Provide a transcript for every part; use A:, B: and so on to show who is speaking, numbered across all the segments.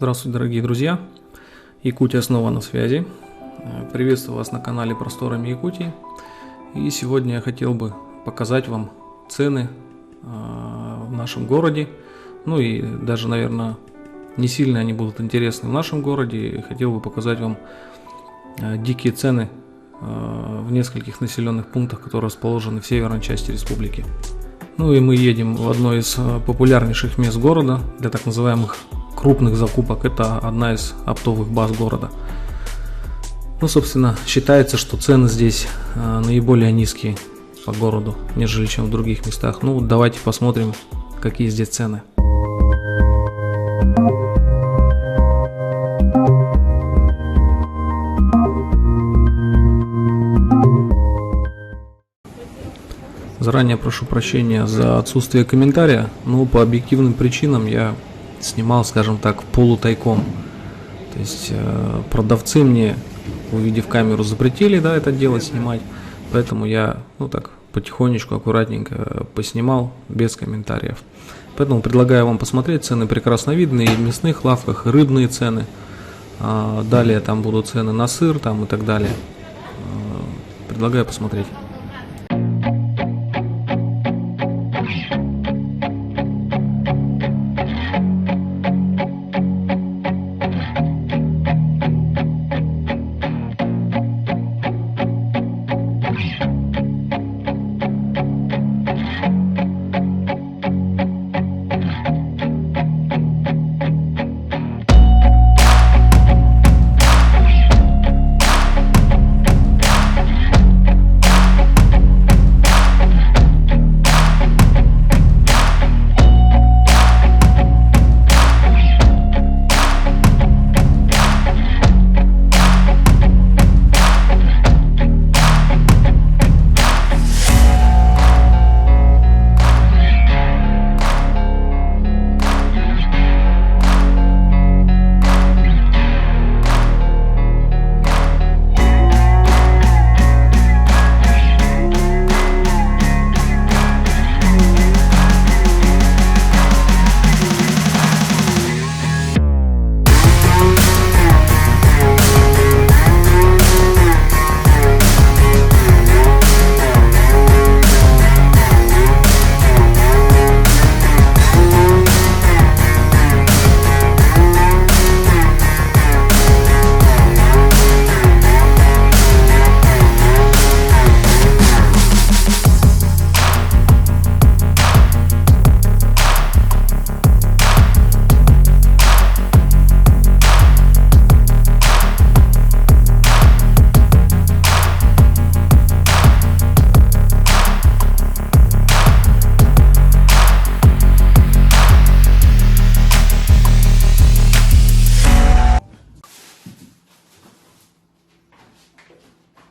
A: Здравствуйте, дорогие друзья! Якутия снова на связи. Приветствую вас на канале Просторами Якутии. И сегодня я хотел бы показать вам цены в нашем городе. Ну и даже, наверное, не сильно они будут интересны в нашем городе. Хотел бы показать вам дикие цены в нескольких населенных пунктах, которые расположены в северной части республики. Ну и мы едем в одно из популярнейших мест города для так называемых крупных закупок. Это одна из оптовых баз города. Ну, собственно, считается, что цены здесь наиболее низкие по городу, нежели чем в других местах. Ну, давайте посмотрим, какие здесь цены. Заранее прошу прощения за отсутствие комментария, но по объективным причинам я снимал, скажем так, полутайком. То есть продавцы мне, увидев камеру, запретили, да, это дело снимать, поэтому я, так, потихонечку, аккуратненько поснимал, без комментариев. Поэтому предлагаю вам посмотреть, цены прекрасно видны и в мясных лавках, и рыбные цены. Далее там будут цены на сыр там и так далее. Предлагаю посмотреть.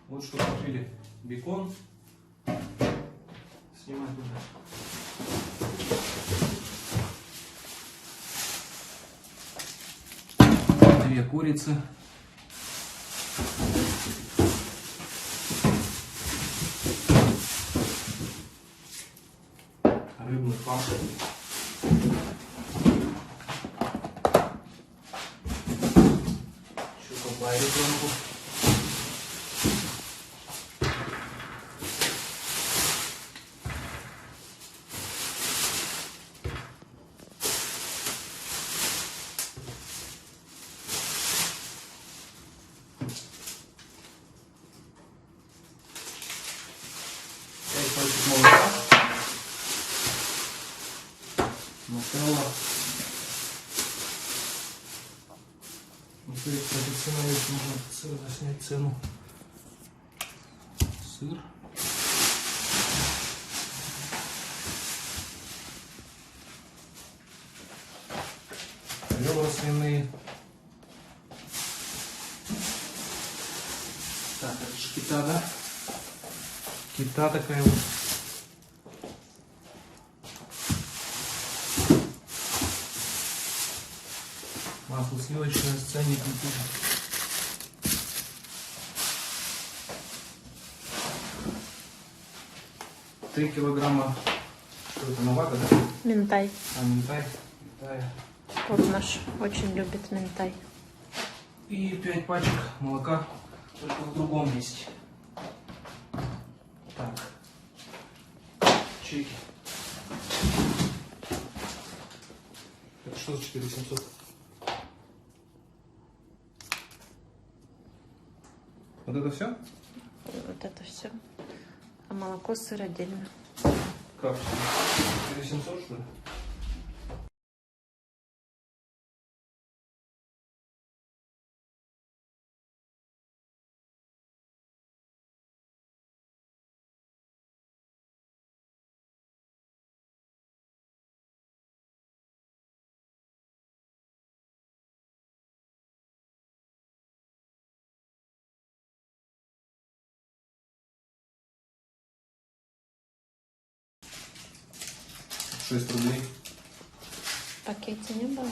A: Вот что купили. Бекон. Снимать туда. 2 курицы. Рыбный фарш. Еще поплавили пленку. Молока. Масала. Смотрите, кстати, цена есть, можно снять цену. Сыр. Ребра свиные. Так, это же кита, да? Кита такая вот. Масло сливочное с ценником тоже. 3 килограмма. Что это, навага, да?
B: Минтай.
A: Минтай.
B: Кот наш очень любит минтай.
A: И 5 пачек молока, только в другом месте. Так. Чеки. Это что за 4700? Вот это все?
B: Вот это все. А молоко, сыр отдельно.
A: Как? 4700, что ли? $6 рублей.
B: В пакете не было?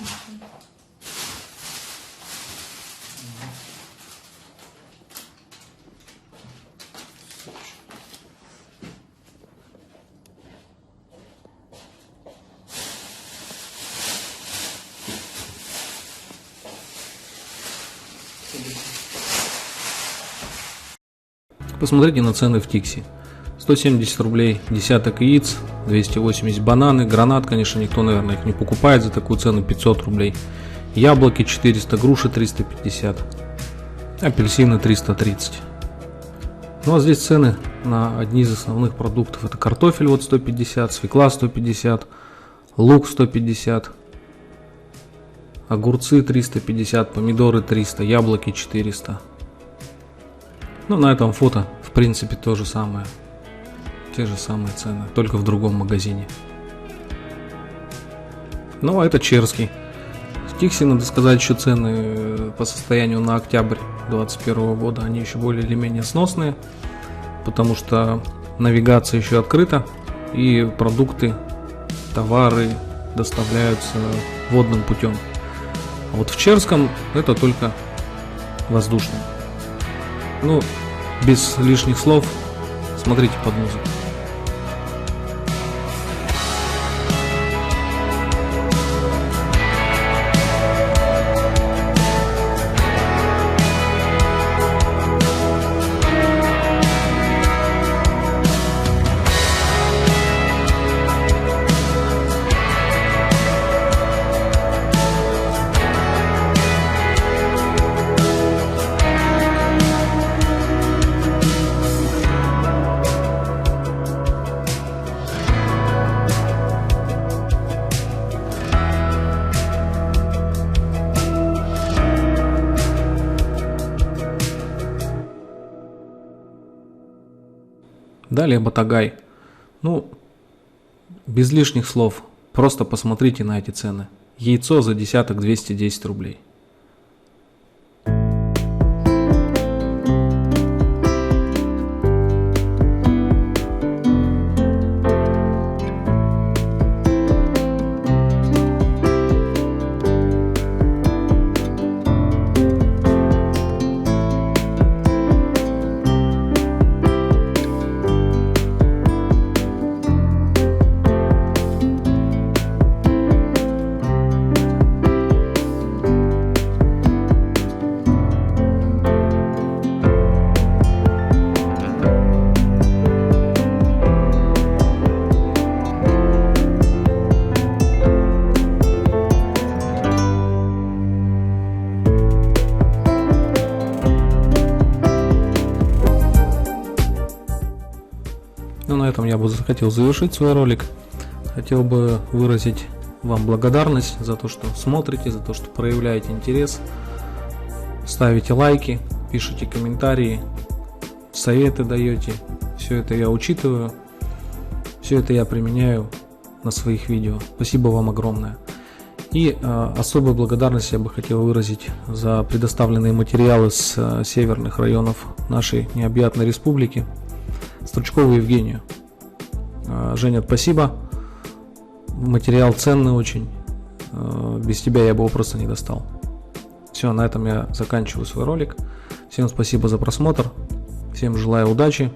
A: Посмотрите на цены в Тикси. 170 рублей десяток яиц, 280 бананы, гранат, конечно, никто, наверное, их не покупает за такую цену, 500 рублей. Яблоки 400, груши 350, апельсины 330. Ну а здесь цены на одни из основных продуктов. Это картофель вот 150, свекла 150, лук 150, огурцы 350, помидоры 300, яблоки 400. Ну, на этом фото, в принципе, то же самое. Те же самые цены, только в другом магазине. Ну, а это Черский. В Тикси, надо сказать, еще цены по состоянию на октябрь 2021 года, они еще более или менее сносные, потому что навигация еще открыта, и продукты, товары доставляются водным путем. А вот в Черском это только воздушным. Ну, без лишних слов, смотрите под музыку. Далее Батагай. Ну, без лишних слов, просто посмотрите на эти цены. Яйцо за десяток 210 рублей. Ну, на этом я бы хотел завершить свой ролик. Хотел бы выразить вам благодарность за то, что смотрите, за то, что проявляете интерес, ставите лайки, пишите комментарии, советы даете. Все это я учитываю, все это я применяю на своих видео. Спасибо вам огромное. И особую благодарность я бы хотел выразить за предоставленные материалы с северных районов нашей необъятной республики. Стручкову Евгению. Женя, спасибо. Материал ценный очень. Без тебя я бы его просто не достал. Все, на этом я заканчиваю свой ролик. Всем спасибо за просмотр. Всем желаю удачи.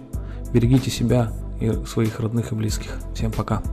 A: Берегите себя и своих родных и близких. Всем пока.